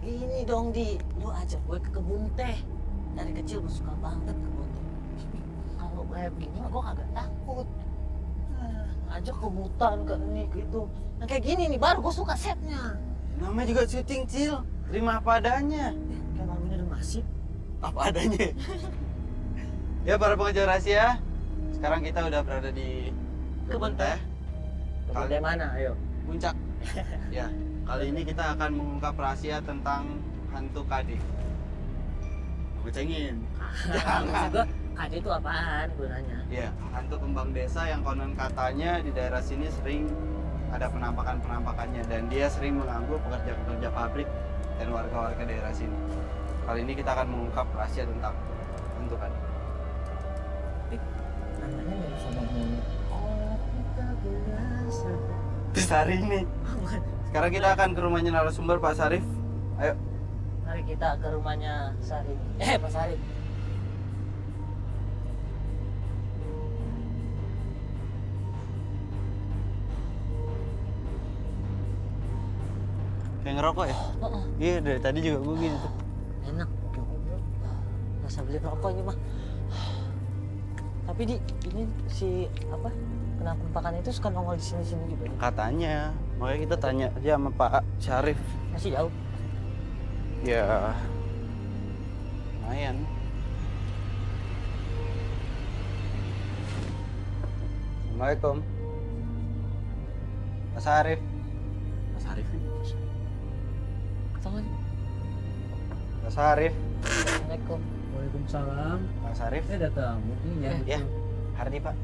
Ini dong lu ajak gue ke kebun teh. Dari kecil gue suka banget kebun teh. Kalau kayak begini mah gue kagak takut. Ajak ke hutan, ke ini, ke itu. Nah kayak gini nih baru gue suka setnya. Namanya juga syuting, Cil. Terima apa adanya. Kan namanya udah masif. Apa adanya. Ya, para pengejar rahasia. Sekarang kita udah berada di kebun teh. Kebun teh mana? Ayo. Puncak. Ya, kali ini kita akan mengungkap rahasia tentang hantu KD. Gue cengin. Maksud gue, KD itu apaan gue nanya? Ya, hantu kembang desa yang konon katanya di daerah sini sering ada penampakan-penampakannya dan dia sering mengganggu pekerja-pekerja pabrik dan warga-warga daerah sini. Kali ini kita akan mengungkap rahasia tentang hantu KD. Namanya nggak bisa ngomong. Oh, kita biasa. Besar ini. Sekarang kita akan ke rumahnya narasumber Pak Sarif. Ayo. Mari kita ke rumahnya Sarif. Pak Sarif. Kayak ngerokok ya? Oh, Iya, dari tadi juga gue gini tuh. enak. Nggak usah beli rokok ini mah. Tapi ini si apa? Penampakan itu suka nongol di sini-sini juga. Katanya, makanya kita tanya aja sama Pak Syarif. Masih jauh. Ya, lumayan. Assalamualaikum. Pak Syarif. Pak Syarif ini. Ketemu. Pak Syarif. Assalamualaikum. Waalaikumsalam. Pak Syarif. Ada tamu ini ya. Ya, Hardi Pak.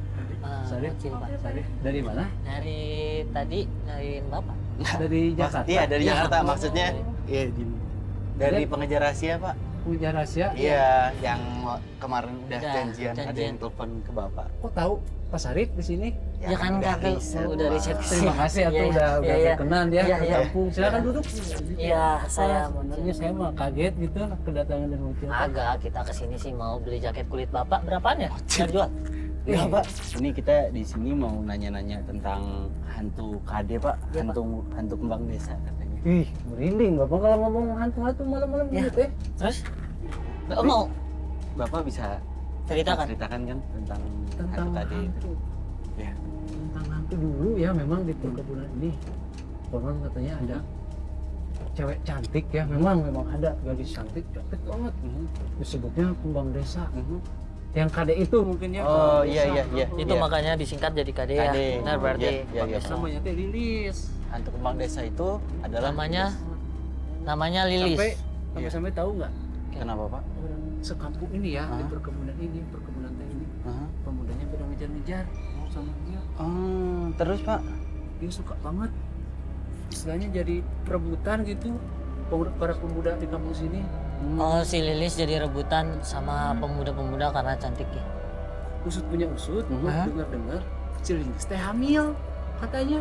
Sarif. Kecil, Pak. Sarif. Dari mana? Dari tadi nyariin Bapak. Dari Jakarta. Iya, dari Ya. Jakarta maksudnya. Iya, dari pengejar rahasia Pak. Punya rahasia. Iya, yang kemarin udah Udah, janjian ada janjian. yang telepon ke Bapak. Kok tahu Pak Sarif di sini? Ya kan udah kakek riset, udah Pak. riset. Terima kasih Iya, atuh iya. udah Iya, iya. berkenan dia Iya, ke iya. kampung. Silakan duduk. Iya, saya sebenarnya saya mah kaget gitu kedatangan dan muncul. agak kita kesini sih mau beli jaket kulit Bapak berapaan ya? Saya jual. Iya Pak, ini kita di sini mau nanya-nanya tentang hantu KD Pak, Iya, Pak. hantu kembang desa katanya. Ih, merinding Bapak kalau ngomong hantu-hantu malam-malam Ya. gitu ya. Terus? Bapak mau Bapak bisa ceritakan? ceritakan kan tentang Tentang hantu KD itu? hantu. Ya. Tentang hantu dulu ya memang di perkebunan ini. Konon katanya ada cewek cantik ya, memang ada gadis cantik banget. Disebutnya kembang desa. Yang KD itu mungkin ya. Oh, kalau iya, desa. iya, iya. Itu makanya disingkat jadi KD ya. KD. Benar berarti. Iya, iya, iya. Namanya teh Lilis. Hantu kembang desa itu adalah Namanya Lilis. Sampai sampai tahu nggak? Kenapa Pak? Orang sekampung ini ya, di Hah? perkebunan ini, perkebunan teh ini, Hah? pemudanya pada ngejar-ngejar mau sama dia. Oh, terus Pak? Dia suka banget. Istilahnya jadi perebutan gitu. Para pemuda di kampung sini. Oh, si Lilis jadi rebutan sama pemuda-pemuda karena cantik ya. Usut punya usut, Hah? dengar-dengar si Lilis teh hamil katanya.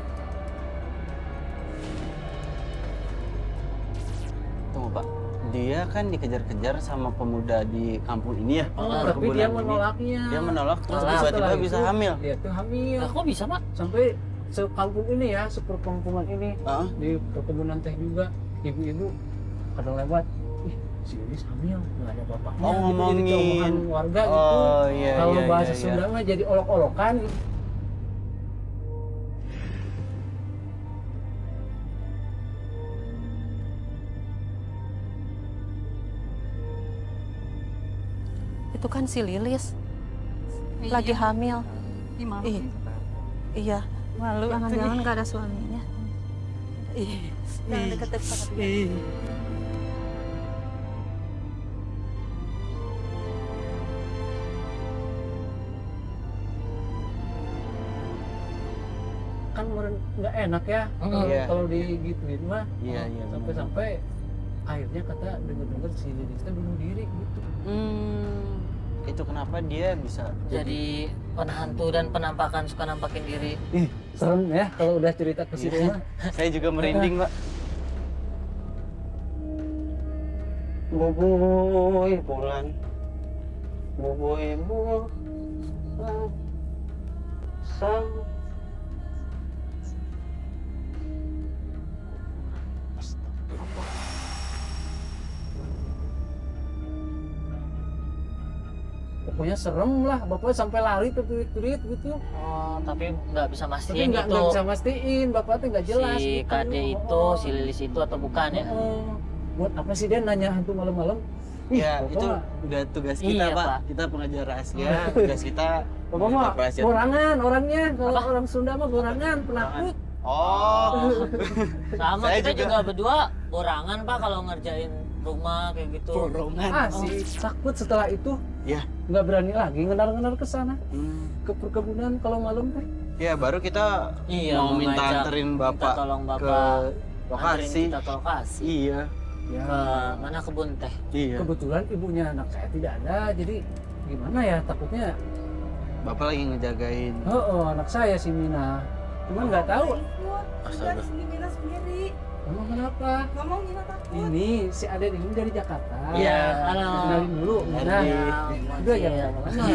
Tunggu Pak, dia kan dikejar-kejar sama pemuda di kampung ini ya? Tapi perkebunan dia ini. menolaknya. Dia menolak terus Nah, tiba-tiba setelah bisa itu, hamil. Dia tuh hamil. Lah, kok bisa, Pak? Sampai sekampung ini ya, seperkampungan ini Hah? di perkebunan teh juga ibu-ibu kadang lewat, ih si Lilis hamil nggak ada bapaknya. Oh, gitu, jadi ngomongin. keomongan warga gitu. Oh, iya, Kalau iya, bahasa iya, iya. Sunda mah jadi olok-olokan gitu. Itu kan si Lilis lagi hamil. Ih, iya. Malu. Jangan-jangan gak ada suaminya. Ih, jangan deket-deket. Kan nggak enak ya Iya. kalau digituin mah. Iya, iya. benar. Sampai-sampai akhirnya kata dengar-dengar si Lilis teh bunuh diri gitu. Itu kenapa dia bisa Jadi penhantu dan penampakan suka nampakin diri. Ih, serem ya kalau udah cerita ke si Iya. rumah. Saya juga merinding, Pak. Boboiboy pulang. Boboiboy pulang. Sang. Astagfirullah. pokoknya serem lah. Bapak sampai lari terturit-turit gitu. Oh, tapi nggak bisa Tapi mastiin nggak itu bisa mastiin, bapak tuh nggak jelas. si gitu. Kade itu, si Lilis itu atau bukan ya? Buat apa sih dia nanya hantu malam-malam? Ya, Bapak itu mah- udah tugas kita, Iya, Pak. Pak. Kita pengajar rahasia, tugas kita Bapak mah mengungkap rahasia. gorangan orangnya. Kalau orang Sunda mah gorangan, penakut. Oh. Sama Saya kita juga. juga berdua orangan Pak kalau ngerjain rumah kayak gitu. Borongan. Sih takut setelah itu. Ya. Nggak berani lagi ngendar-ngendar ke sana. Hmm. Ke perkebunan kalau malam teh. Ya, baru kita Iya, mau minta ngajak, anterin minta Bapak tolong ke Bapak anterin lokasi. kita ke lokasi. Iya. Ya. Ke mana kebun teh? Iya. Kebetulan ibunya anak saya tidak ada, jadi gimana ya takutnya. Bapak lagi ngejagain. Oh, anak saya si Mina. Cuman nggak tahu. Udah di sini Mina sendiri. Emang kenapa? Ngomong Mina takut. Ini si Aden ini dari Jakarta. Iya, halo. Kenalin dulu. Mina. Adi. Udah ya lama-lama.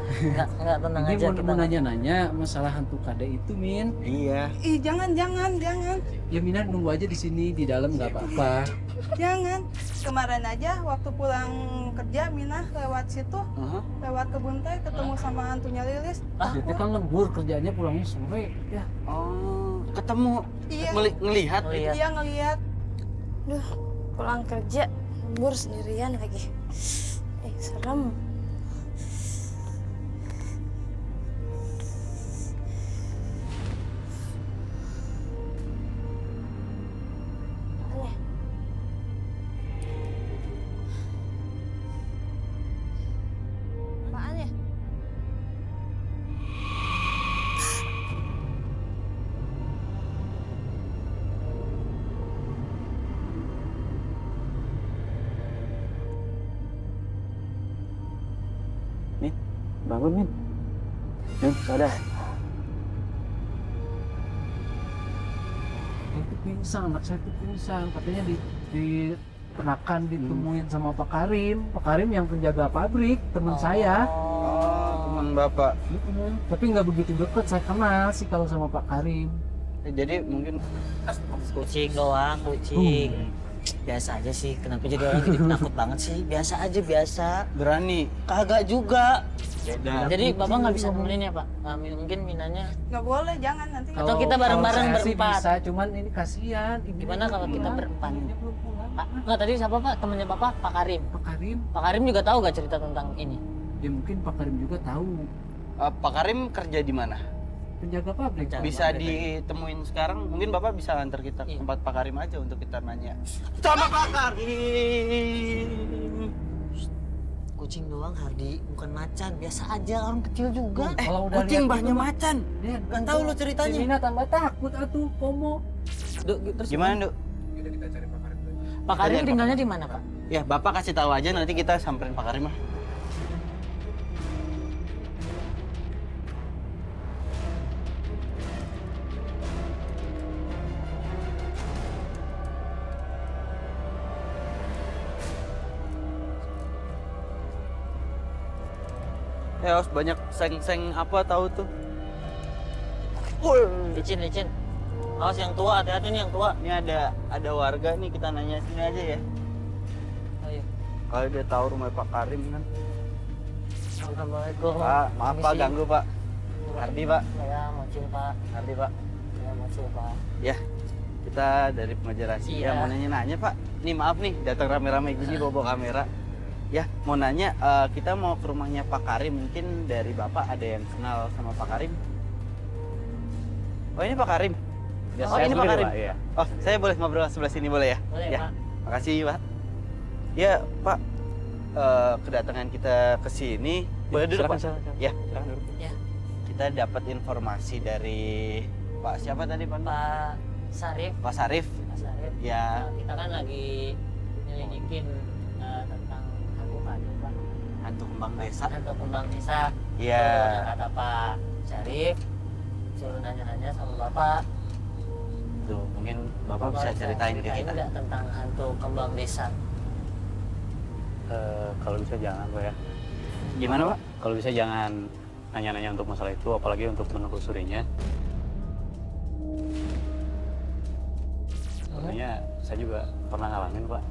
Enggak tenang Ini aja mau kita. nanya-nanya masalah hantu Kade itu, Min. Iya. Ih, jangan. Ya Mina nunggu aja di sini di dalam nggak apa-apa. Jangan. Kemarin aja waktu pulang kerja Mina lewat situ, Aha. lewat kebun teh ketemu sama hantunya Lilis. Dia teh kan lembur kerjanya pulangnya sore. Ya, Oh, ketemu. Iya. Ngelihat. Lihat. Dia ngelihat. Duh, pulang kerja lembur sendirian lagi. Serem. Aneh. Apaan ya? bangun Min. Min, sadar. Itu pingsan, anak saya itu pingsan. Katanya ditenakan ditemuin sama Pak Karim. Pak Karim yang penjaga pabrik, teman saya. Oh, teman Bapak. Tapi nggak begitu deket, saya kenal sih kalau sama Pak Karim. Jadi mungkin Kucing doang, kucing. Biasa aja sih. Kenapa jadi orang jadi penakut banget sih? Biasa aja, biasa. berani. Kagak juga. Beda. Jadi Bapak nggak bisa nemenin ya Pak? Mungkin Minanya. Nggak boleh, jangan nanti. Atau kita bareng-bareng kalau saya sih berempat. bisa, cuman ini kasihan. Ibunya Gimana kalau belum kita pulang, berempat? ibunya belum pulang. Pak, nggak tadi siapa Pak? Temennya Bapak? Pak Karim. Pak Karim, Pak Karim juga tahu gak cerita tentang ini? ya mungkin Pak Karim juga tahu. Pak Karim kerja di mana? Penjaga pabrik. Penjaga. Bisa ditemuin sekarang. Mungkin Bapak bisa antar kita ke Iya. tempat Pak Karim aja untuk kita nanya. Sama Pak Karim. Kucing doang Hardi, bukan macan. Biasa aja, orang kecil juga. Kalau udah Kucing lihat banyak itu, macan. Lihat, Kan tahu lo ceritanya. Si Mina tambah takut atuh, komo. Terus Gimana, Dok? Pak Karim tinggalnya di mana Pak? Ya, Bapak kasih tahu aja nanti kita samperin Pak Karim lah. Ya, harus banyak seng-seng apa tahu tuh. Licin, licin. Awas yang tua, hati-hati nih yang tua. Ini ada warga nih, kita nanya sini aja ya. Ayo. Kalau dia tahu rumah Pak Karim kan. Assalamualaikum. Pak, maaf Pak Permisi. ganggu Pak. Ardi Pak. Saya mau cil Pak. Ardi Pak. Saya mau cil Pak. Ya, kita dari pengajar rahasia Iya. mau nanya-nanya Pak. Nih maaf nih, datang rame-rame gini bawa kamera. Ya, mau nanya, kita mau ke rumahnya Pak Karim. Mungkin dari Bapak ada yang kenal sama Pak Karim? Oh ini Pak Karim? Ya, oh saya ini Pak sendiri, Karim? Pak, iya. Oh saya boleh ngobrol sebelah sini boleh ya? Boleh Ya, Pak. makasih Pak. Ya Pak, kedatangan kita ke sini. Boleh duduk Pak? Ya, Ya. kita dapat informasi dari Pak siapa tadi Pak? Pak Sarif. Pak Sarif. Pak Sarif. Ya, Kita kan lagi nyelidikin tentang hantu Kade Pak. hantu kembang desa. Hantu kembang desa. Ya. Ada kata Pak Sarif. Suruh nanya-nanya sama Bapak. Tuh, mungkin Bapak bisa ceritain ke kita. nggak tentang hantu kembang desa? Kalau bisa jangan Pak ya. Gimana Pak? Kalau bisa jangan nanya-nanya untuk masalah itu, apalagi untuk menelusurinya. Soalnya saya juga pernah ngalamin Pak.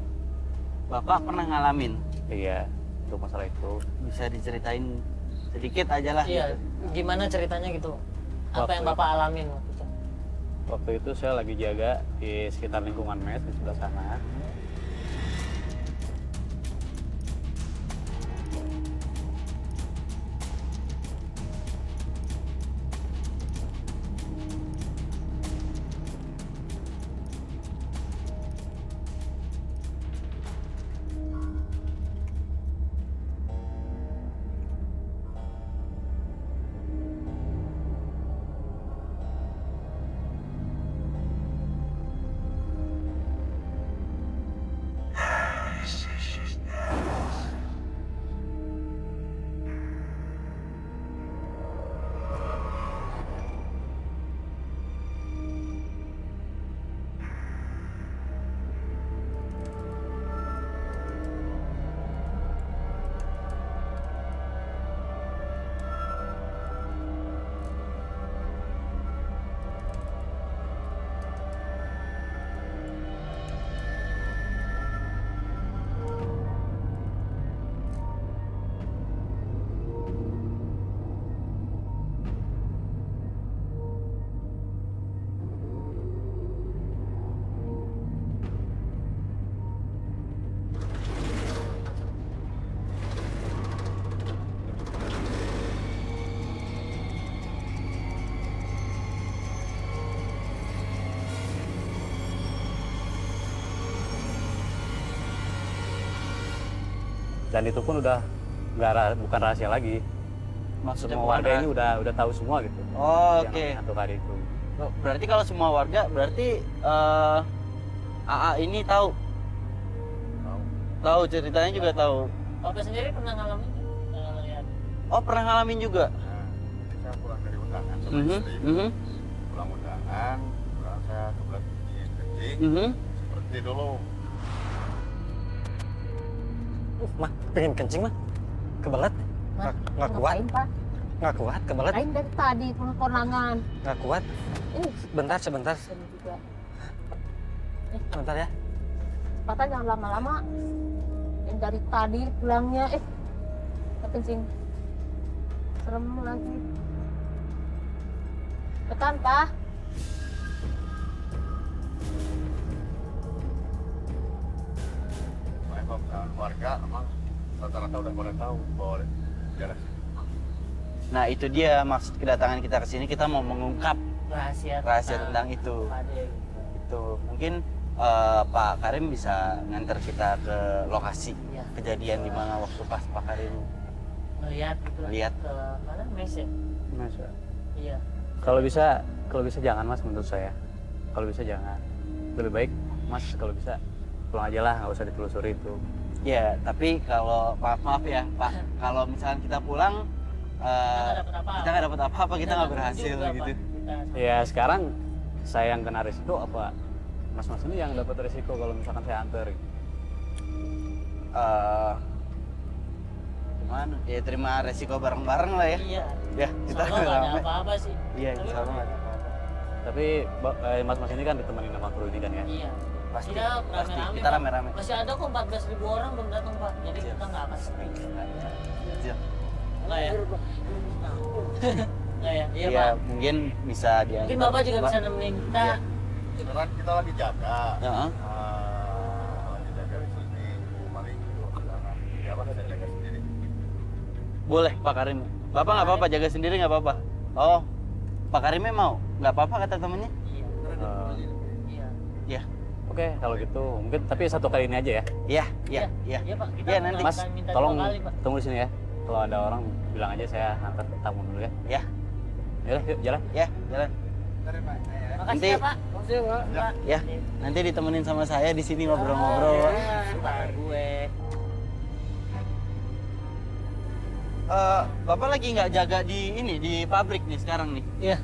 Bapak pernah ngalamin? Iya. untuk masalah itu. Bisa diceritain sedikit aja lah. Iya, gitu. gimana ceritanya gitu? Apa yang Waktu- Bapak alamin waktu itu? Waktu itu saya lagi jaga di sekitar lingkungan mes di sebelah sana. Dan itu pun udah bukan rahasia lagi. Maksudnya Semua bukan warga ini udah tahu semua gitu. Oh, yang oke. namanya hantu kari itu. Berarti kalau semua warga berarti AA ini tahu. Tahu ceritanya juga tahu. Bapak sendiri pernah ngalamin? Pernah ngeliat? Oh, pernah ngalamin juga. Saya pulang dari undangan sama Mhm, istri. mhm, Pulang undangan, pulang saya kebelet kencing. mhm. Seperti dulu. Mah, pengen kencing mah? Kebelet? Nggak kuat? Ngapain, Pak? Nggak kuat, kebelet? Lain dari tadi konangan. Nggak kuat? Ini Sebentar. serem juga. Sebentar ya. Patah jangan lama-lama. Yang dari tadi pulangnya, kencing. Serem lagi. Betan, Pak. Makanya kalau misalkan warga, emang rata-rata udah pada tahu bahwa daerah sini. Nah, itu dia maksud kedatangan kita ke sini, kita mau mengungkap rahasia tentang itu. Itu mungkin Pak Karim bisa nganter kita ke lokasi Iya. kejadian di mana waktu pas Pak Karim Ngeliat gitu lah. lihat. Ke mana? Mes ya? Mas, Iya. kalau bisa jangan mas menurut saya. Kalau bisa jangan. Lebih baik mas kalau bisa pulang aja lah, nggak usah ditelusuri itu. Ya, tapi kalau maaf ya Pak, kalau misalnya kita pulang kita nggak dapat apa-apa, kita nggak berhasil gitu. Ya sekarang saya yang kena risiko apa mas-mas ini yang dapat risiko kalau misalkan saya antar gitu. Gimana? Ya terima resiko bareng-bareng lah ya. Iya. Ya, kita Insya Allah nggak ada rame. apa-apa sih. Iya, insya Allah nggak ada apa-apa. Tapi mas-mas ini kan ditemenin sama kru ini kan ya. Iya. Pasti, Iya, pasti. rame-rame, Kita Pak. rame-rame. Masih ada kok 14.000 orang belum datang Pak. Jadi Siap. kita nggak akan sepi. Siap. Enggak ya? Enggak ya? Iya Iya, Pak. mungkin bisa dia. Mungkin Bapak juga bisa nemenin kita. Iya. Sekarang kita lagi jaga. Heeh. Lagi jaga di sini. Mari kita undangan. Ya, apa saya jaga sendiri. Boleh Pak Karim. Bapak nggak apa-apa, jaga sendiri nggak apa-apa. Oh, Pak Karimnya mau? Nggak apa-apa kata temennya? Iya. Eh, Iya. Iya. Oke kalau gitu mungkin tapi satu kali ini aja ya. Iya, iya, iya. Iya Pak. Kita Iya, nggak nanti. Mas akan minta tolong 2 kali Pak. tunggu di sini ya. Kalau ada orang bilang aja saya antar tamu dulu ya. Ya, Yaudah yuk jalan. ya, jalan. Makasih Nanti- ya Pak. Makasih ya Pak. Pak. Ya, nanti ditemenin sama saya di sini ngobrol-ngobrol. Pak gue. Bapak lagi nggak jaga di ini di pabrik nih sekarang nih. Iya.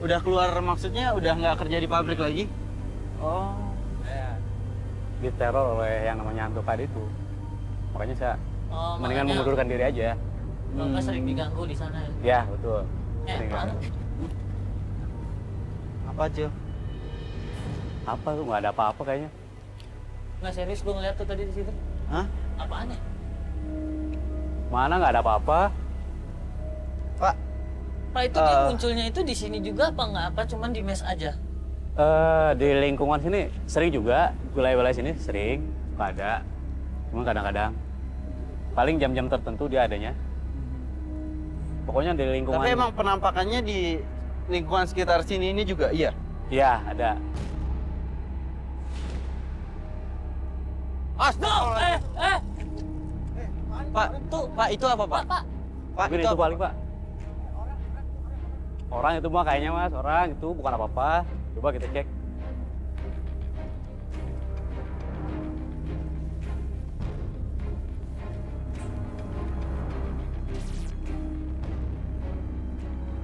Udah keluar maksudnya udah nggak kerja di pabrik lagi? Oh, Diteror oleh yang namanya hantu kari itu. Makanya saya Oh, mendingan makanya mengundurkan diri aja. Bapak sering diganggu di sana. Ya betul. Sering Bang. kan. apa Cil? Apa tuh nggak ada apa-apa kayaknya. Nggak serius gue ngeliat tuh tadi di situ. Hah? Apaan ya? Mana nggak ada apa-apa. Pak, Pak itu dia munculnya itu di sini juga apa nggak apa? Cuman di mes aja. Di lingkungan sini sering juga, wilayah-wilayah sini sering ada. Cuma kadang-kadang paling jam-jam tertentu dia adanya. Pokoknya di lingkungan. tapi emang penampakannya di lingkungan sekitar sini ini juga iya? Iya, ada. Astaga! Pak, Pak itu apa Pak? Pak Mungkin itu itu apa? paling, Pak. Orang itu mah kayaknya Mas, orang itu bukan apa-apa. Coba kita cek.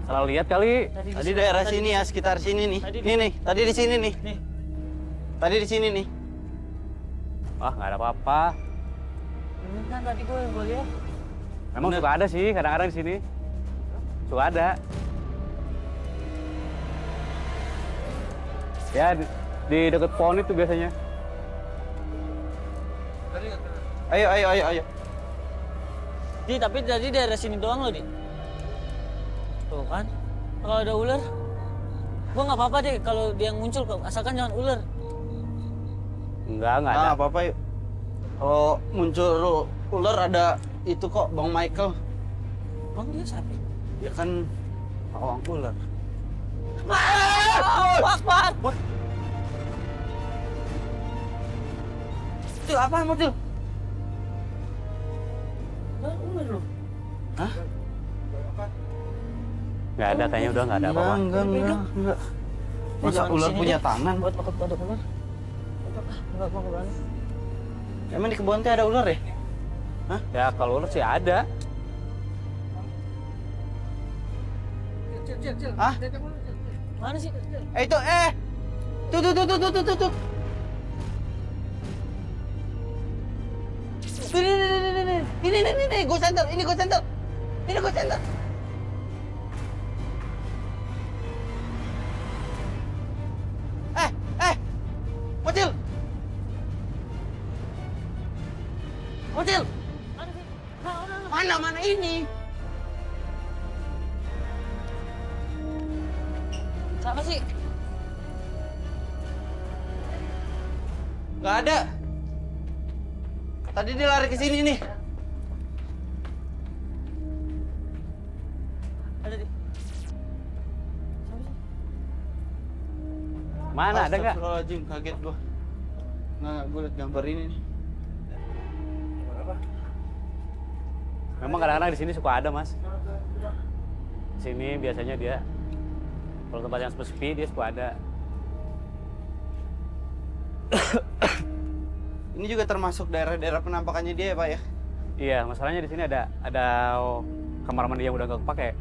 Salah lihat kali. Tadi daerah sini ya, sekitar sini nih. Nih, tadi di sini nih. Nih. Tadi di sini nih. Wah, nggak ada apa-apa. Ini kan tadi gue yang gue lihat. Memang suka ada sih, kadang-kadang di sini. Suka ada. Ya, di deket pohon itu biasanya. Ayo. Di, tapi tadi daerah sini doang loh, Di. Tuh kan, kalau ada ular, gue nggak apa-apa deh kalau dia yang muncul, asalkan jangan ular. Enggak ada. Nah, apa-apa yuk. Kalau muncul ular ada itu kok, Bang Michael. Bang dia siapa? Ya kan pawang ular. Akbar! Itu apa mobil? Ular loh. Hah? Nggak ada, kayaknya udah nggak ada apa-apa. Enggak. Masa ular punya tangan? Buat takut ada ular. Enggak mau berani. Emang di kebun teh ada ular ya? Ya kalau ular sih ada. Hah? Mana sih? Itu Tuh. Ini, gue center. Ini gue center. Motil. Mana ini? Siapa sih? Gak ada. Tadi dia lari ke sini nih. Ada di. Mana ada nggak? Astagfirullahaladzim, kaget gua. Nggak, gue liat gambar ini nih. Memang kadang-kadang di sini suka ada, Mas. Sini biasanya dia, kalau tempat yang sepi dia suka ada. Ini juga termasuk daerah-daerah penampakannya dia ya Pak ya? Iya, masalahnya di sini ada kamar mandi yang udah nggak kepake.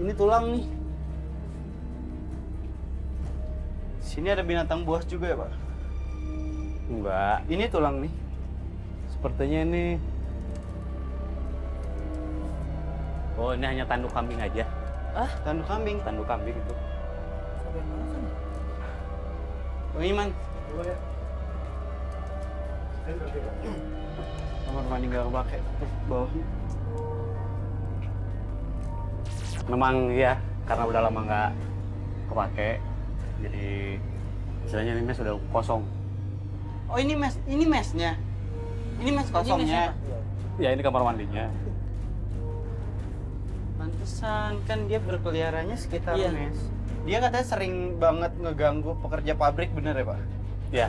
Ini tulang nih. Sini ada binatang buas juga ya Pak? Enggak, Ini tulang nih. sepertinya ini. Oh, ini hanya tanduk kambing aja. Tanduk kambing. Tanduk kambing itu. Bang Iman. Kamar mandi nggak kepake. Bawah. Memang ya, karena udah lama nggak kepake, jadi istilahnya ini mes udah kosong. Oh ini mesnya. Ini mes kosongnya. Ya ini kamar mandinya. Pantesan kan dia berkeliarannya sekitar Iya. mes. Dia katanya sering banget ngeganggu pekerja pabrik, bener ya Pak? Ya.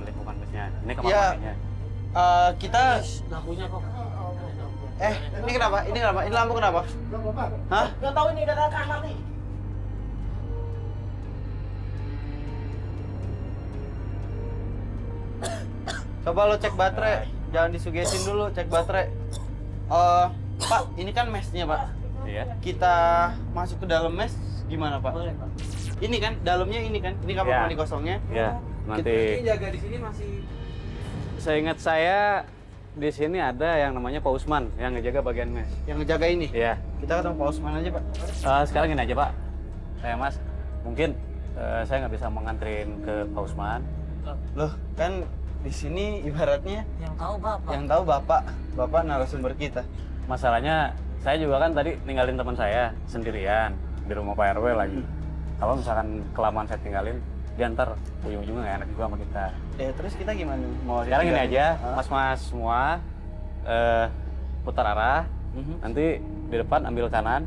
Lingkungan mesnya. Ini kamar Iya. mandinya. Kita Lampunya kok. ini kenapa? Ini lampu kenapa? Hah? Gak tahu ini ada kamar nih. Coba lo cek baterai, jangan disugesin dulu, cek baterai. Pak, ini kan mesnya Pak. Iya. kita masuk ke dalam mes gimana Pak? Boleh, Pak. Ini kan dalamnya ini kan, ini kamar Ya. mandi kosongnya. Ya, nanti jaga di sini masih. seingat saya di sini ada yang namanya Pak Usman yang ngejaga bagian mes. Yang ngejaga ini. Iya. Kita ketemu Pak Usman aja Pak. Sekarang gini aja Pak, Mas, mungkin saya nggak bisa menganterin ke Pak Usman. Loh kan di sini ibaratnya Yang tahu Bapak. yang tahu bapak narasumber kita. Masalahnya saya juga kan tadi ninggalin teman saya sendirian di rumah Pak RW lagi. Kalau misalkan kelamaan saya tinggalin, dia ntar ujung-ujungnya nggak enak juga sama kita. Ya terus kita gimana? Mau Sekarang gini ditinggalin? aja, Hah? mas-mas semua putar arah, Mhm. nanti di depan ambil kanan.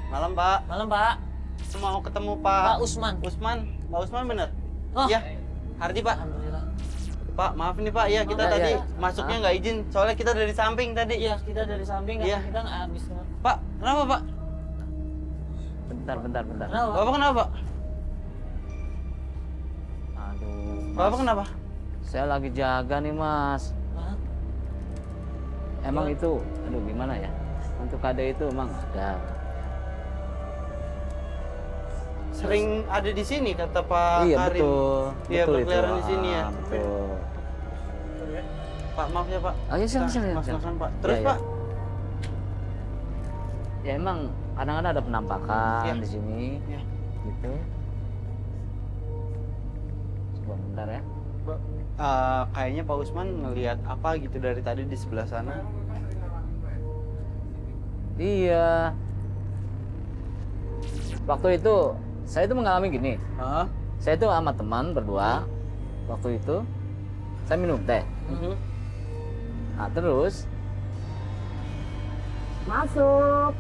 Malam Pak. Malam, Pak. Mau ketemu Pak Usman. Pak Usman bener? Oh. Iya. Hardi Pak. Alhamdulillah. Pak maaf nih Pak, ya kita Ya, tadi ya. masuknya nggak izin, soalnya kita dari samping tadi. Iya, kita dari samping Iya. kan kita nggak habis. Pak, kenapa Pak? Bentar. Kenapa? Bapak kenapa Pak? Aduh, Bapak kenapa? saya lagi jaga nih Mas. Hah? Emang itu, aduh gimana ya? Untuk KD itu emang ada. Sering ada di sini kata Pak Iya Karim. betul. Iya, betul berkeliaran itu. di sini ya. Betul. Pak maaf ya Pak. Oh iya silakan. Mas-masan Pak. Terus Iya, iya. Pak? Ya emang kadang-kadang ada penampakan Iya. di sini. Iya. Gitu. Coba bentar ya. Kayaknya Pak Usman ngelihat apa gitu dari tadi di sebelah sana. Iya. Waktu itu saya itu mengalami gini. Hah? Saya itu sama teman berdua. Waktu itu saya minum teh. Nah, terus Masuk.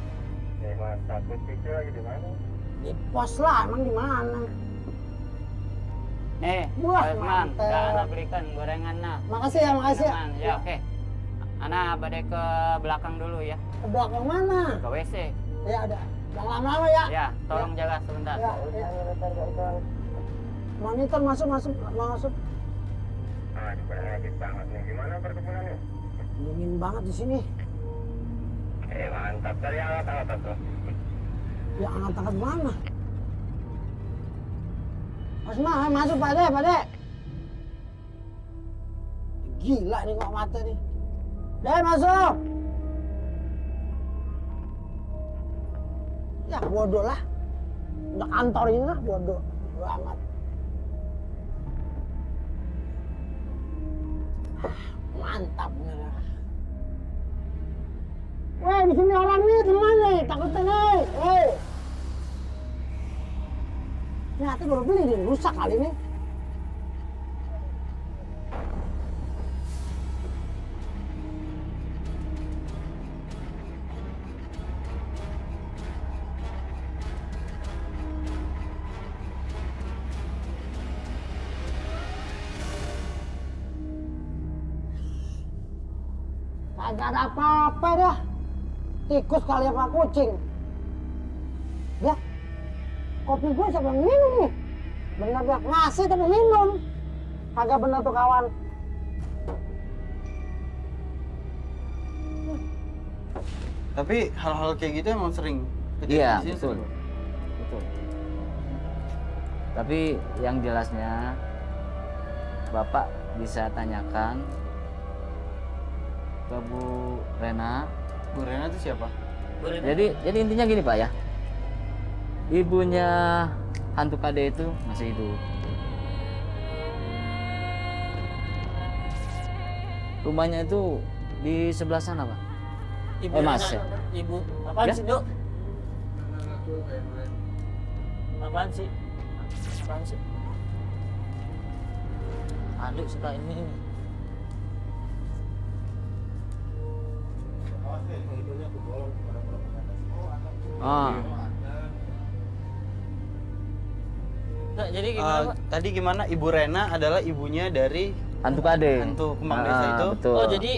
Mas takut itu lagi di mana? Di pos lah, emang di mana? Wah, mantep. Anak belikan gorengan nah. Makasih ya, makasih ya. Ya, oke. Ana badai ke belakang dulu ya, Ke belakang mana? ke WC. Ya ada. Jangan lama-lama ya. Ya, tolong jaga sebentar. Ya. Monitor masuk. Ah, di lagi banget nih. Gimana perkebunannya? Dingin banget di sini. Mantap. Dari alat-alat tuh. Ya angkat-angkat mana? Masuk Pak De. Gila nih kok mata nih. Deh masuk. Ya bodoh lah. Udah kantor ini lah bodoh amat. Mantap bener. Weh, di sini orang nih, teman nih, takutnya nih. Weh. Ternyata baru beli nih, rusak kali ini. Kagak ada apa-apa dah. Tikus kali apa kucing. Ya, kopi gue siapa yang minum nih? Bener dah, ngasih tapi minum. Kagak bener tuh kawan. Tapi hal-hal kayak gitu emang sering iya, di sini betul. sering. Betul. Tapi yang jelasnya Bapak bisa tanyakan ke Bu Rena. Bu Rena itu siapa? Jadi intinya gini Pak ya. Ibunya hantu KD itu masih hidup. Rumahnya itu di sebelah sana Pak. Ibu Mas, Rena, ya? Ibu, apaan Ya? sih, Dok? Apaan sih? Apaan sih? Aduh, suka ini. Ah, Nggak, jadi gimana, Pak? Tadi gimana? Ibu Rena adalah ibunya dari hantu KD. hantu kembang desa itu. Betul. Oh, jadi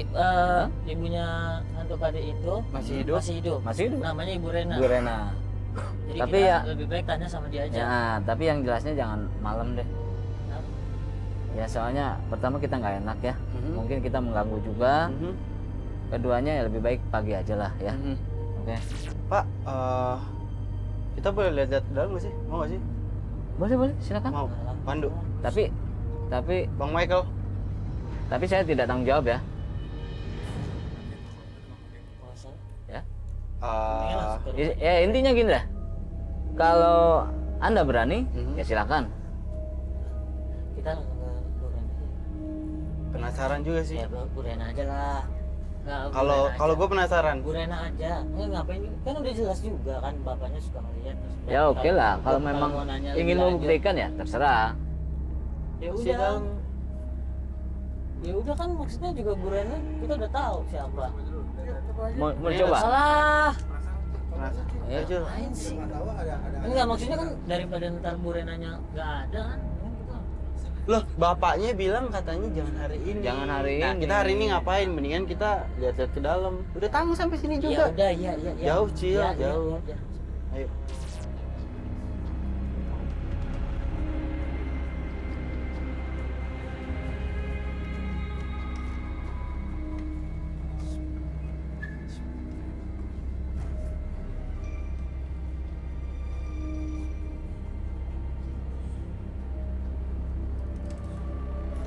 ibunya hantu KD itu Masih hidup? Masih hidup. Masih hidup. Namanya Ibu Rena. Bu Rena. Jadi Tapi kita ya- lebih baik tanya sama dia aja. Ya, tapi yang jelasnya jangan malam deh. Ya soalnya pertama kita nggak enak ya. Mungkin kita mengganggu juga. Keduanya ya lebih baik pagi aja lah ya. Oke. Pak, kita boleh lihat ke dalam nggak sih? Mau nggak sih? Boleh, silakan. Mau. Pandu. Tapi Bang Michael. saya tidak tanggung jawab ya. Ya. Ya intinya gini lah. Kalau Anda berani, ya silakan. Kita Penasaran juga sih. ya buren aja lah. Kalau gue penasaran. buren aja. Ngapain juga? Kan udah jelas juga kan bapaknya suka ngeliat. Ya oke lah, kalau memang mau nanya ingin lebih lanjut, membuktikan ya terserah. ya Masih udah. dalam. Ya udah kan maksudnya juga burennya kita udah tahu siapa. Mau coba? Salah. Ayo, Jul. Ngapain sih? Enggak maksudnya kan daripada ntar burenanya nggak ada kan. Loh, bapaknya bilang katanya jangan hari ini. Jangan hari Nah, ini. kita hari ini ngapain? Mendingan kita lihat-lihat ke dalam. Udah tamu sampai sini Ya juga. udah, iya. Jauh, Cil, Iya, jauh. iya. Ayo.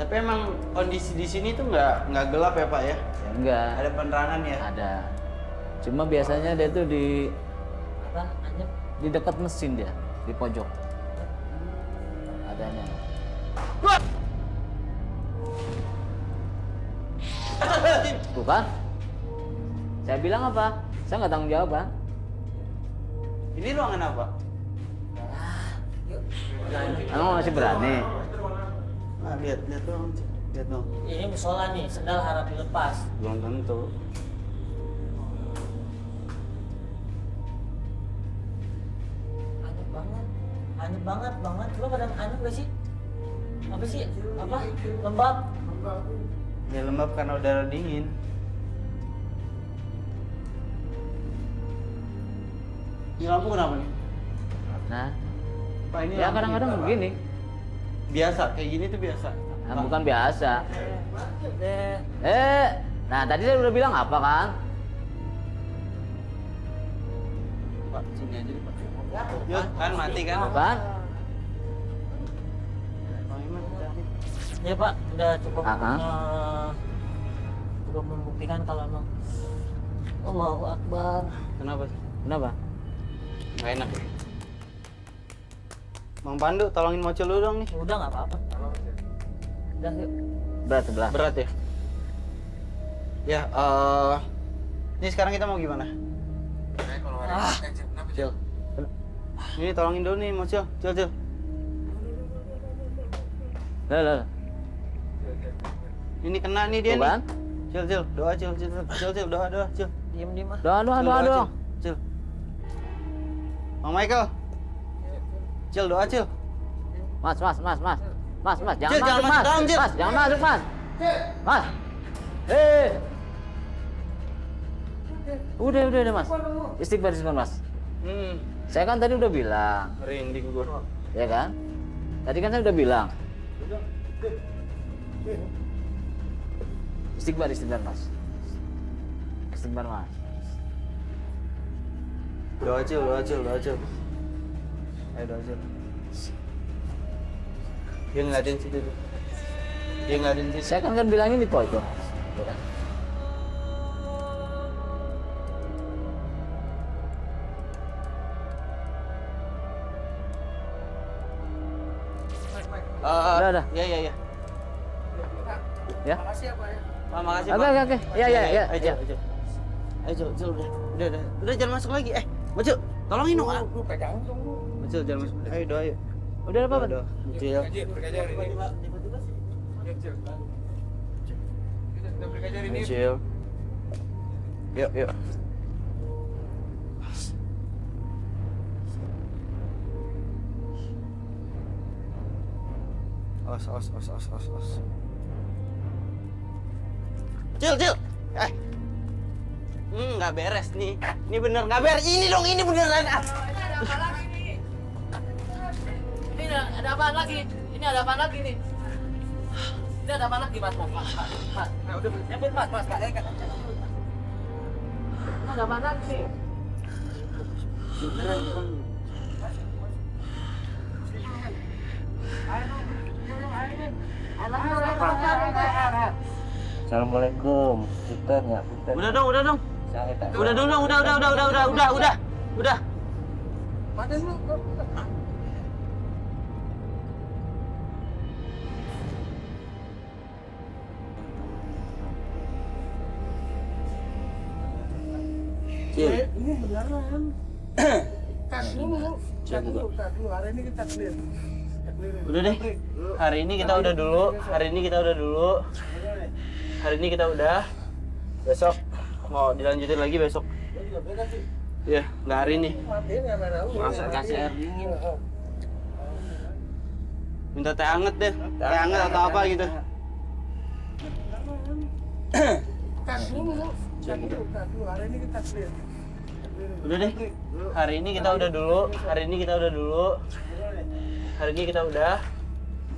Tapi emang kondisi di sini tuh nggak gelap ya Pak ya? Ya enggak. Ada penerangan ya? Ada. Cuma biasanya dia tuh di Apa? Anyep. dekat mesin dia, di pojok. Adanya. Tuh kan? Saya bilang apa? Saya nggak tanggung jawab kan? Ini ruangan apa? Emang masih berani? Nah, lihat dong, lihat dong. Ini musola nih, sendal harap dilepas. Belum tentu. Anyep banget. Coba pada anyep gak sih? Apa sih? Apa? Lembab? Ya lembab karena udara dingin. Ini lampu kenapa nih? Nah, Pak ini ya lampu kadang-kadang nih. begini. Biasa, kayak gini tuh biasa. Nah, bukan biasa. Deh. Nah tadi saya udah bilang apa kan? Pak, sini aja deh Pak. Yuk, kan mati kan? Kan? Bang Iman, hati-hati. Ya Pak, udah cukup Ah. cukup membuktikan kalau emang Allahu Akbar. Kenapa? Kenapa? Nggak enak ya? Bang Pandu, tolongin Mocil dulu dong nih. Udah nggak apa-apa. Udah yuk. Berat sebelah. Berat ya? Ya, ini sekarang kita mau gimana? Cil. Ini tolongin dulu nih Mocil. Cil. Lah. Ini kena nih dia Tuh kan? nih. Cil, doa Cil, doa, Cil. Diem ah. Doa. Cil. Bang Michael. Cil, doa Cil. Mas, jangan Cil, jangan masuk, masuk dalam, Cil. Mas, jangan masuk, Mas. Mas. Udah, Mas. Istighfar, Mas. Saya kan tadi udah bilang, Merinding gua. ya kan? Tadi kan saya udah bilang. Istighfar, Mas. Istighfar, Mas. Doa Cil. Ayo doa Cil. Dia ngeliatin situ tuh. Saya kan bilangin di pojok. Ya kan? Udah. Iya. Ya. Pak, makasih Oke. Pak. Ya. Ayo, Cil, udah jangan masuk lagi. Mocil, tolongin dong. Mocil, jangan masuk. Ayo doa yuk. Udah apa? Doa. Mocil. Mocil. Yuk. Os. Cil. Nggak beres nih. Ini bener nggak beres. Ini beneran. Ini ada apaan lagi nih? Ini ada apa lagi mas? Nah, udah nyebut mas, ada apa lagi sih? Assalamualaikum. Punten ya, punten. Udah dong. Udah dong, udah. Cil, Ini beneran. Tar dulu. Hari ini kita clear. Udah deh. Hari ini kita udah dulu. Besok mau dilanjutin lagi besok. Iya, nggak hari ini. Masa kasih air dingin. Minta teh anget deh. Teh anget atau apa gitu. Tar dulu. Hari ini kita clear. Udah deh. Hari ini kita udah dulu.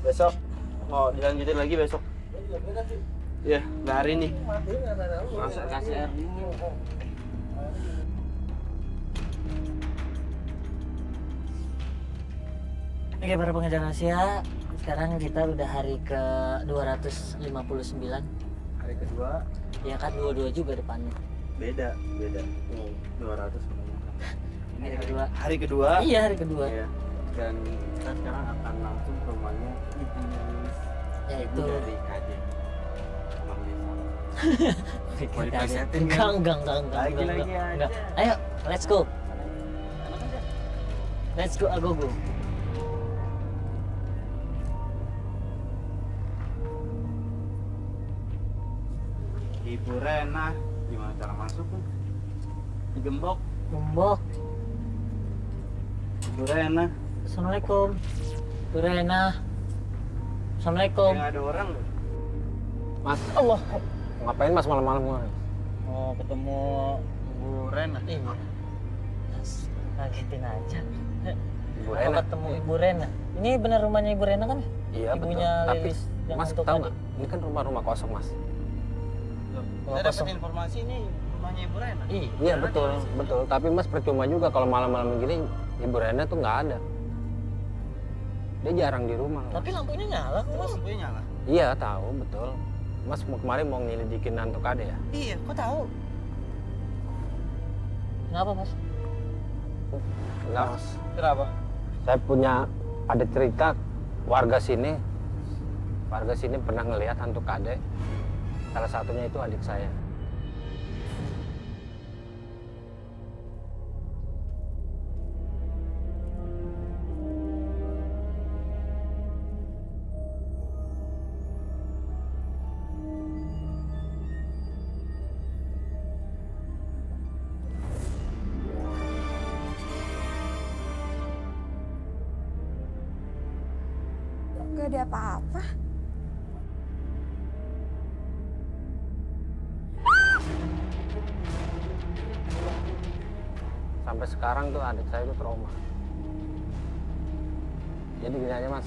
Besok mau dilanjutin lagi besok. Iya, nggak hari ini. Masa kasih air dingin. Oke, para pengejar rahasia, sekarang kita udah hari ke 259. hari kedua Ya kan, 22 juga depannya. beda. 200 kebanyakan. Ini Hari kedua. hari kedua. Iya, hari kedua. Iya. Dan kita sekarang akan langsung ke rumahnya ibu Yaitu dari KJ. Bang Desa. Mau dikagetin kan? Enggak. Lagi-lagi aja. Enggak. Ayo, let's go. Let's go, agogo. Ibu Rena, gimana cara masuk nih? Digembok. Gembok. Ibu Rena. Assalamualaikum. Bu Rena. Assalamualaikum. Nggak ada orang loh. Mas, Allah. ngapain mas malam-malam? Mau ketemu Bu Rena. Iya. Kagetin aja. Ibu Mau Rena. ketemu Ibu Rena. Ini benar rumahnya Ibu Rena kan? Iya Ibunya betul. Tapi Lilis yang mas untuk tahu adik. nggak? Ini kan rumah kosong mas. Saya dapat informasi ini rumahnya Ibu Rena. Iya betul. Tapi mas percuma juga kalau malam-malam begini Ibu Rena tuh nggak ada. Dia jarang di rumah. Tapi lampunya nyala kok, Mas. Lampunya nyala. Iya tahu betul. Mas kemarin mau nyelidikin Nanto Kade ya? Iya, kok tahu? Kenapa, Mas? Enggak mas. Kenapa? Saya punya ada cerita warga sini. Warga sini pernah ngelihat hantu Kade. Salah satunya itu adik saya. Nggak ada apa-apa. Sampai sekarang tuh adik saya tuh trauma. Jadi gini aja mas,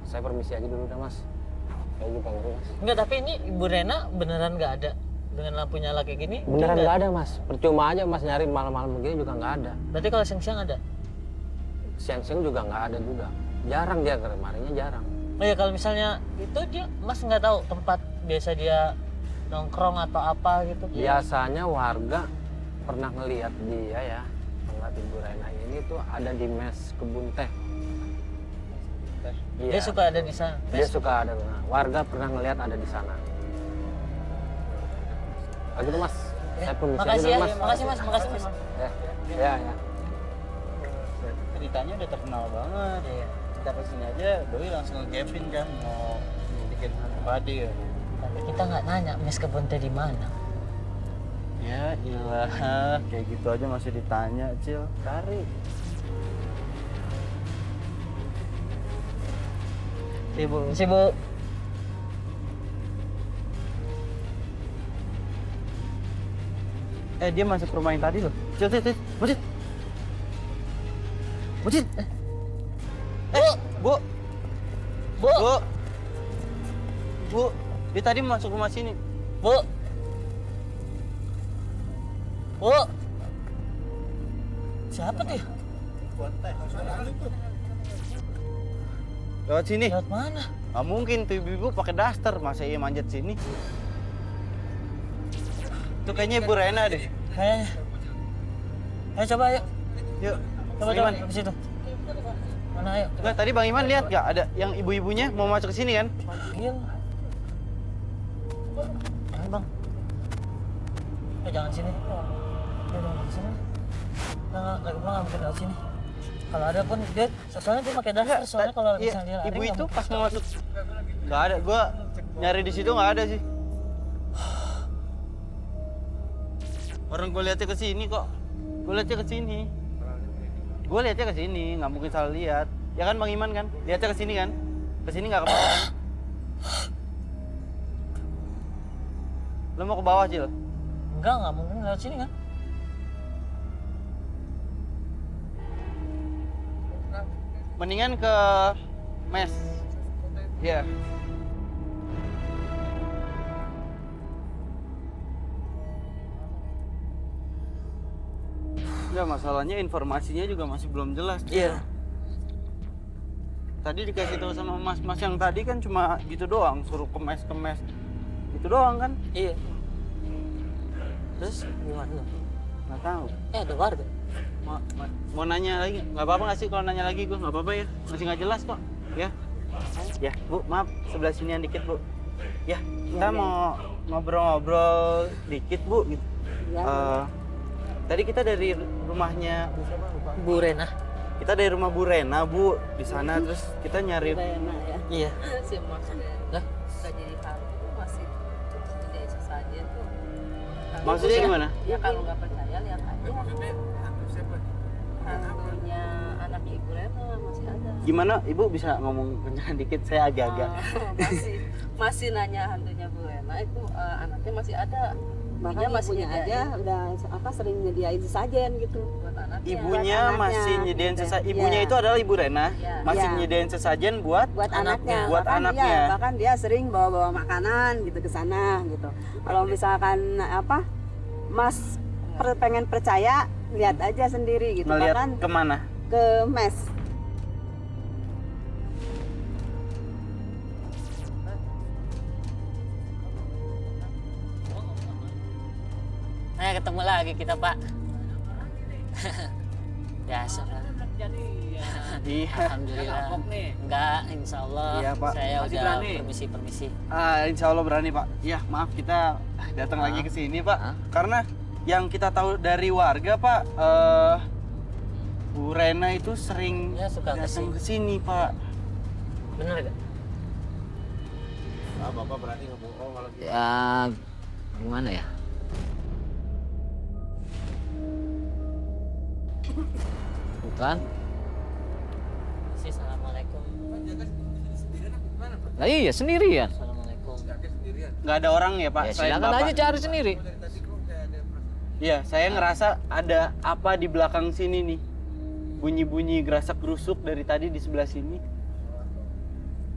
saya permisi aja dulu dah mas. Saya juga ngeri mas. Enggak, tapi ini Ibu Rena beneran nggak ada dengan lampu nyala kayak gini? Beneran dia nggak ada mas, percuma aja mas nyari malam-malam begini juga nggak ada. Berarti kalau siang-siang ada? Siang-siang juga nggak ada juga. Jarang dia kemarinnya jarang. Oh ya, kalau misalnya itu dia Mas nggak tahu tempat biasa dia nongkrong atau apa gitu? Biasanya warga pernah ngelihat dia ya, ngeliat Ibu Rena ini tuh ada di mes kebun teh. Dia suka ada di sana. Dia suka ada. Nah, warga pernah ngelihat ada di sana. Oh gitu mas. Saya permisi Makasih aja ya, dulu, mas. makasih Mas, makasih Mas. Ya. Ceritanya udah terkenal banget. Iya. Kita kesini aja, Doi langsung ngegapin kan mau bikin hantu Kade ya. Tapi kita nggak nanya mes kebun teh di mana. Ya iyalah, kayak gitu aja masih ditanya, Cil. Cari. Sibuk. Dia masuk rumah yang tadi loh. Cil, Bucit. Bucit. Bu. Bu. Bu. Bu, dia tadi masuk rumah sini. Bu. Bu. Siapa tuh? Lewat sini. Lewat mana? Nggak mungkin tuh ibu-ibu pakai daster, masa iya manjat sini? Itu kayaknya Ibu Rena deh. Kayaknya. Ayo coba yuk. Yuk. Coba Bang Iman. ke situ. Mana ayo? Nggak, tadi Bang Iman lihat nggak ada yang ibu-ibunya mau masuk ke sini kan? Iya. Ayo bang. Jangan sini. Jangan di sini. Nggak mungkin lewat sini. Kalau ada pun dia, soalnya dia pakai daster. Soalnya kalau Iya, misalnya dia lari, ibu nggak itu mungkin. pas mau masuk nggak ada. Gua nyari di situ nggak ada sih. Orang gue lihatnya ke sini kok. Gue lihatnya ke sini. Gue lihatnya ke sini, nggak mungkin salah lihat. Ya kan Bang Iman kan? Lihatnya ke sini kan? Ke sini nggak ke bawah kan? Lo mau ke bawah, Cil? Nggak mungkin lewat sini kan? Mendingan ke mes. Iya. Enggak, masalahnya informasinya juga masih belum jelas. Iya. Tadi dikasih tahu sama mas-mas yang tadi kan cuma gitu doang, suruh kemes-kemes. Gitu doang kan? Iya. Terus gimana tuh? Nggak tahu. Ada warga. Mau nanya lagi? Nggak apa-apa nggak sih kalau nanya lagi gue? Nggak apa-apa ya? Masih nggak jelas kok. Ya. Ya, Bu, maaf sebelah sinian dikit, Bu. Ya, kita mau ngobrol-ngobrol dikit, Bu. Gitu. Tadi kita dari rumahnya Bu Rena. kita dari rumah Bu Rena, Bu, di sana terus kita nyari. Iya. Sih maksudnya Lah? nggak jadi hal itu masih biasa saja tuh. Maksudnya gimana? Ya kalau nggak percaya lihat aja. Maksudnya hantu siapa? Hantunya anak Ibu Rena masih ada. Gimana, Ibu bisa ngomong kencang dikit? Saya agak-agak. Masih nanya hantunya Bu Rena itu anaknya masih ada. Bahkan ibunya aja udah sering nyediain sesajen gitu buat anaknya. Ibunya Buat masih anaknya, nyediain gitu. sesajen. Ibunya Iya. itu adalah Ibu Rena, Iya. masih Iya. nyediain sesajen buat anaknya. Buat Bahkan anaknya. Iya, bahkan dia sering bawa makanan gitu ke sana gitu. Kalau misalkan Mas pengen percaya, lihat aja sendiri gitu. ngeliat Bahkan kemana? ke mes. Nah, ketemu lagi kita, Pak. Biasa, Pak. Iya. Alhamdulillah. Enggak, insya Allah. Iya, Pak. Saya Masih udah berani? permisi. Insya Allah berani, Pak. Ya, maaf kita datang lagi ke sini, Pak. Karena yang kita tahu dari warga, Pak, Bu Rena itu sering Ya, suka datang ke sini, Pak. Bener gak? Bapak berani ngebohong kalau gitu. Ya, gimana ya? Bukan? Assalamualaikum. Lah iya sendirian. Assalamualaikum. Nggak ada orang ya, Pak? Ya Selain silakan Bapak. aja cari sendiri. Iya, saya ngerasa ada apa di belakang sini nih. Bunyi-bunyi gerasak gerusuk dari tadi di sebelah sini.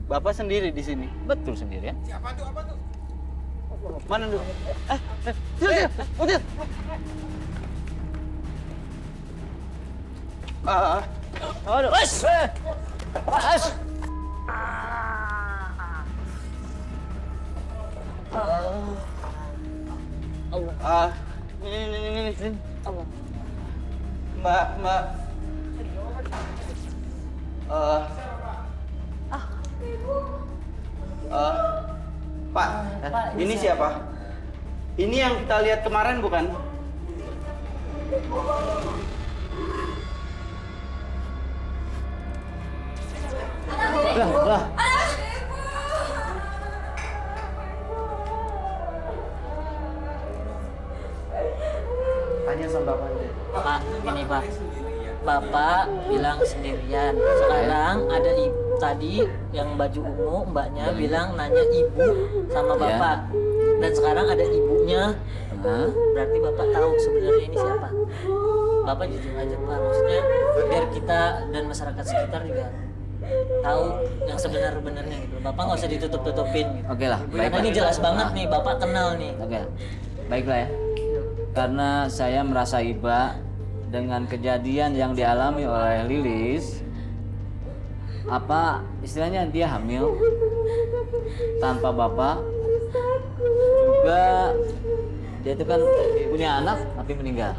Bapak sendiri di sini. Betul sendirian. Mana dulu? Sini. Aduh. Bas. Bas. Ini. Mbak. Pak, ini siapa? Ini yang kita lihat kemarin bukan? Lah. Tanya sama bapaknya. Pak, ini Pak. Bapak bilang sendirian. Sekarang ada tadi yang baju ungu mbaknya bilang nanya ibu sama bapak. Dan sekarang ada ibunya. Berarti bapak tahu sebenarnya ini siapa. Bapak jujur aja Pak. Maksudnya biar kita dan masyarakat sekitar juga tahu yang sebenar-benarnya gitu. Bapak nggak usah ditutup-tutupin gitu. Oke lah, Karena baiklah. ini jelas banget Nah, nih, Bapak kenal nih. Oke, baiklah ya. Karena saya merasa iba dengan kejadian yang dialami oleh Lilis, apa istilahnya dia hamil tanpa bapak, juga dia itu kan punya anak tapi meninggal.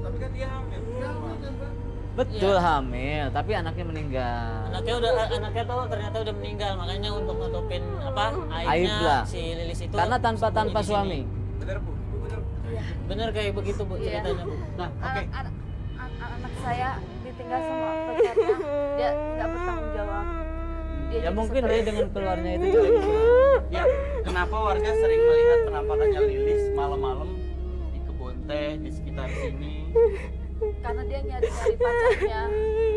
Tapi kan dia hamil. Betul hamil, tapi anaknya meninggal. Anaknya tuh ternyata udah meninggal, makanya untuk nutupin apa Aib aibnya lah. si Lilis itu. Karena tanpa sembunyi di sini. suami. Bener Bu, bener. Bener kayak begitu Bu ceritanya Bu. Nah, oke. Anak saya ditinggal sama pacarnya, dia nggak bertanggung jawab. Dia Ya jadi mungkin stres. dia dengan keluarnya itu juga bisa. Ya, kenapa warga sering melihat penampakannya Lilis malam-malam di kebun teh di sekitar sini? Karena dia nyari-nyari pacarnya,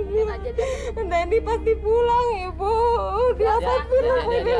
mungkin aja dia ketemu. Dendi pasti pulang, Ibu. Dia pasti pulang. Dia